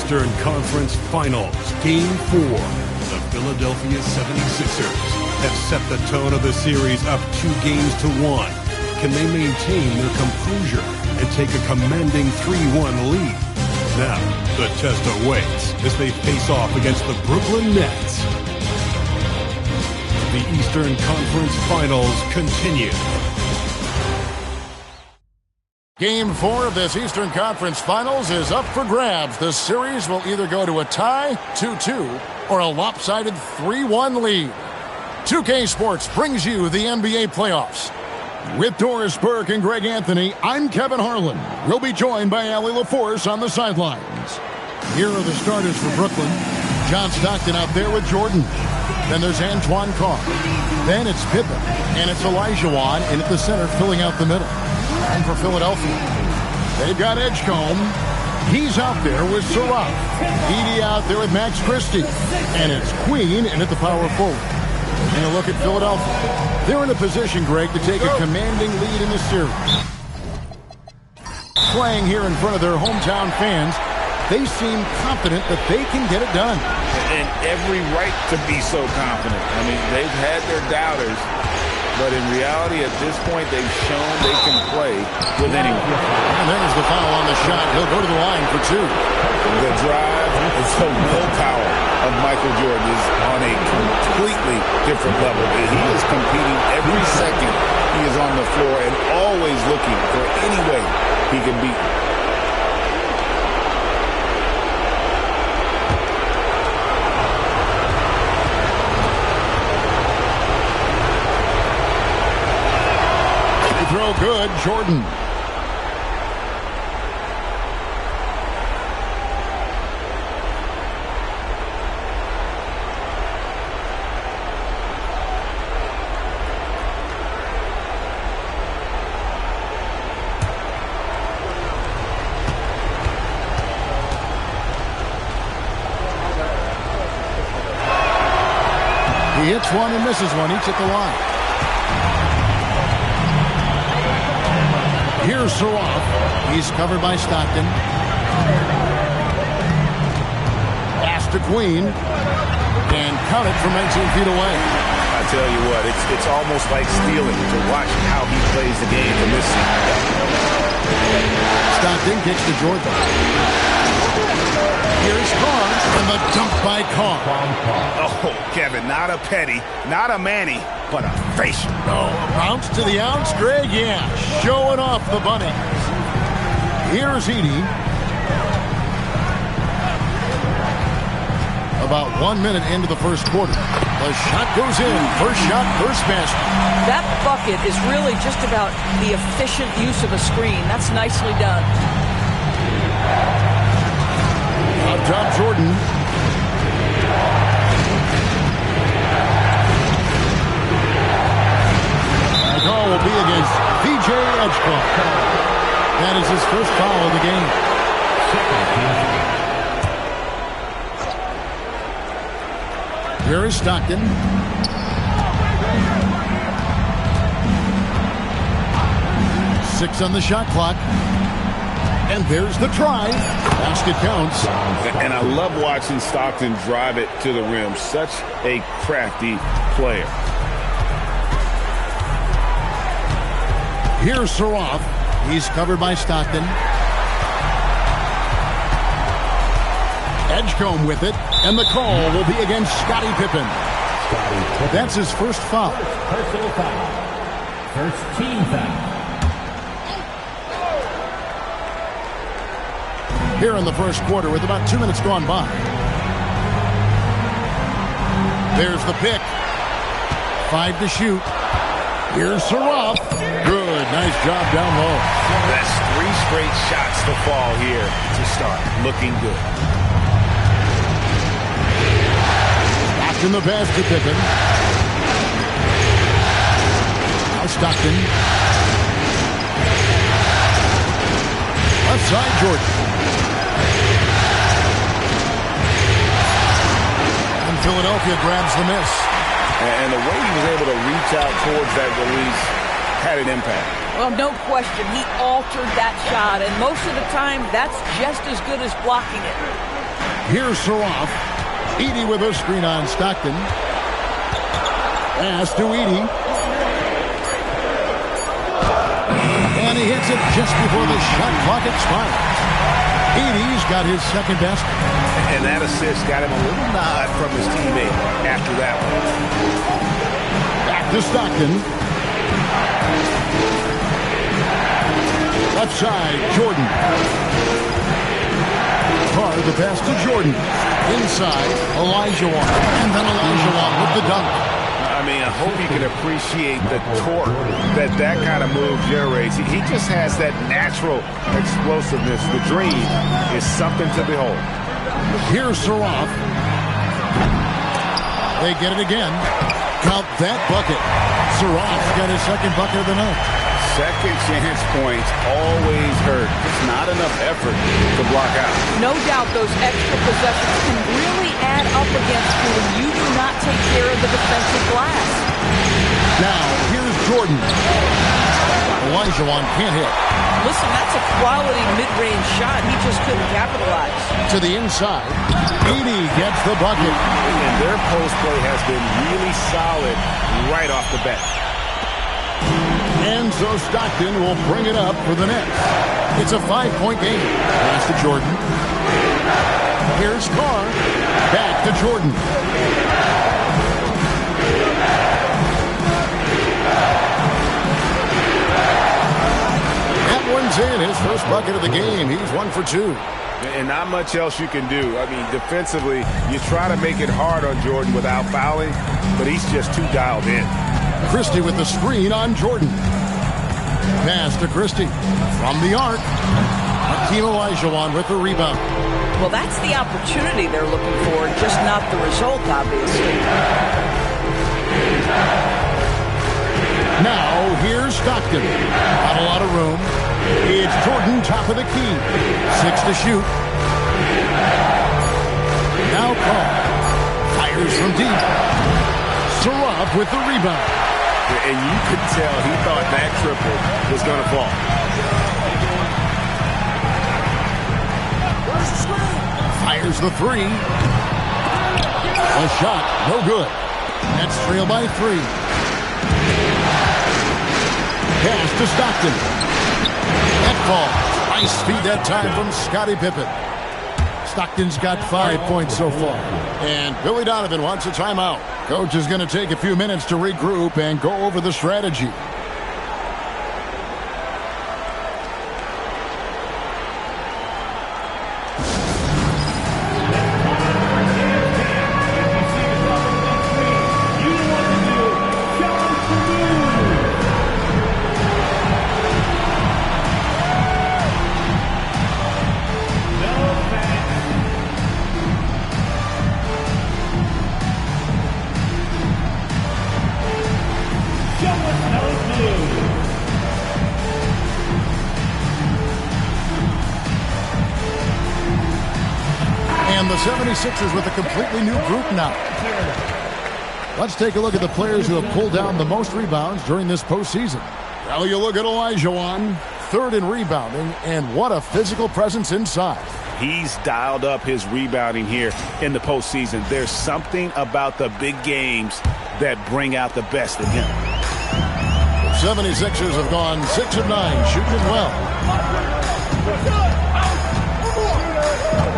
Eastern Conference Finals, Game 4. The Philadelphia 76ers have set the tone of the series up 2-1. Can they maintain their composure and take a commanding 3-1 lead? Now, the test awaits as they face off against the Brooklyn Nets. The Eastern Conference Finals continue. Game 4 of this Eastern Conference Finals is up for grabs. The series will either go to a tie, 2-2, or a lopsided 3-1 lead. 2K Sports brings you the NBA playoffs. With Doris Burke and Greg Anthony, I'm Kevin Harlan. We'll be joined by Allie LaForce on the sidelines. Here are the starters for Brooklyn. John Stockton out there with Jordan. Then there's Antoine Carr. Then it's Pippen. And it's Elijah Wan in at the center filling out the middle. And for Philadelphia, they've got Edgecombe. He's out there with Surratt. Edey out there with Max Christie. And it's Queen in at the power forward. And a look at Philadelphia. They're in a position, Greg, to take a commanding lead in the series. Playing here in front of their hometown fans, they seem confident that they can get it done. And every right to be so confident. I mean, they've had their doubters, but in reality, at this point, they've shown they can play with anyone. And there's the foul on the shot. He'll go to the line for two. The drive and the willpower of Michael Jordan is on a completely different level. He is competing every second he is on the floor and always looking for any way he can beat. Throw good, Jordan. He hits one and misses one, each at the line. Here's Surratt. He's covered by Stockton. Pass to Queen. And count it from 19 feet away. I tell you what, it's almost like stealing to watch how he plays the game from this side. Stockton kicks to Jordan. Here's Carr. And the dunk by Carr. Oh, Kevin, not a Petty, not a Manny, but a facial. Oh, a bounce to the ounce, Greg. Yeah, showing off the bunny. Here's Edey. About 1 minute into the first quarter. The shot goes in. First shot, first basket. That bucket is really just about the efficient use of a screen. That's nicely done. Up top, Jordan. The call will be against VJ Edgecombe. That is his first foul of the game. Here is Stockton. Six on the shot clock. And there's the try. Basket counts. And I love watching Stockton drive it to the rim. Such a crafty player. Here's Surratt. He's covered by Stockton. Edgecombe with it. And the call will be against Scottie Pippen. That's his first foul. Personal foul. First team foul. Here in the first quarter with about 2 minutes gone by. There's the pick. 5 to shoot. Here's Surratt. Good. Nice job down low. That's 3 straight shots to fall here to start. Looking good. After the pass to Pippen. Now Stockton. Left side, Jordan. And Philadelphia grabs the miss. And the way he was able to reach out towards that release had an impact. Well, no question. He altered that shot, and most of the time, that's just as good as blocking it. Here's Saroff. Edey with a screen on Stockton. Pass to Edey. And he hits it just before the shot clock expires. Edey's got his second basket. And that assist got him a little nod from his teammate after that one. Back to Stockton. Left side, Jordan. Carr, the pass to Jordan. Inside, Olajuwon. And then Olajuwon with the dunk. I mean, I hope you can appreciate the torque that kind of move generates. He just has that natural explosiveness. The dream is something to behold. Here's Saroff. They get it again. Count that bucket. Saroff got his second bucket of the night. Second chance points always hurt. It's not enough effort to block out. No doubt those extra possessions can really add up against you when you do not take care of the defensive glass. Now, here's Jordan. Olajuwon can't hit. Listen, that's a quality mid-range shot. He just couldn't capitalize. To the inside. Edey gets the bucket. And their post play has been really solid right off the bat. And so Stockton will bring it up for the Nets. It's a 5-point game. Pass to Jordan. Here's Carr. Back to Jordan. That one's in. His first bucket of the game. He's 1 for 2. And not much else you can do. I mean, defensively, you try to make it hard on Jordan without fouling, but he's just too dialed in. Christie with the screen on Jordan. Pass to Christie. From the arc. Hakeem Olajuwon with the rebound. Well, that's the opportunity they're looking for, just not the result, obviously. Now, here's Stockton. Not a lot of room. It's Jordan, top of the key. 6 to shoot. Now Carr. Fires from deep. Saroff with the rebound. And you could tell he thought that triple was going to fall. Fires the three. A shot, no good. Nets trail by 3. Pass to Stockton. That ball. Nice speed that time from Scottie Pippen. Stockton's got 5 points so far. And Billy Donovan wants a timeout. Coach is going to take a few minutes to regroup and go over the strategy. And the 76ers with a completely new group now. Let's take a look at the players who have pulled down the most rebounds during this postseason. Well, you look at Olajuwon, 3rd in rebounding, and what a physical presence inside. He's dialed up his rebounding here in the postseason. There's something about the big games that bring out the best in him. 76ers have gone 6 of 9, shooting it well.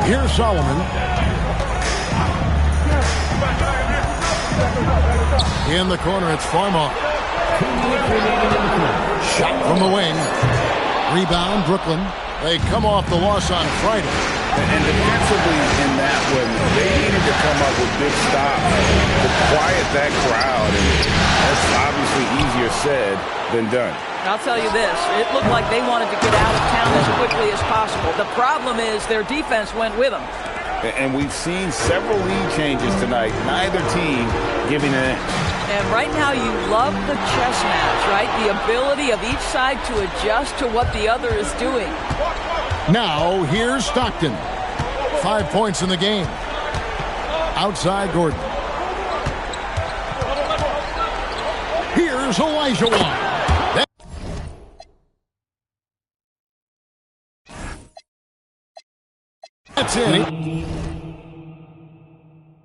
Here's Solomon. In the corner, it's Farmar. Shot from the wing. Rebound, Brooklyn. They come off the loss on Friday. And defensively in that one, they needed to come up with big stops to quiet that crowd. And that's obviously easier said than done. I'll tell you this, it looked like they wanted to get out of town as quickly as possible. The problem is their defense went with them. And we've seen several lead changes tonight, neither team giving an inch. And right now you love the chess match, right? The ability of each side to adjust to what the other is doing. Now, here's Stockton. 5 points in the game. Outside Gordon. Here's Olajuwon. That's it.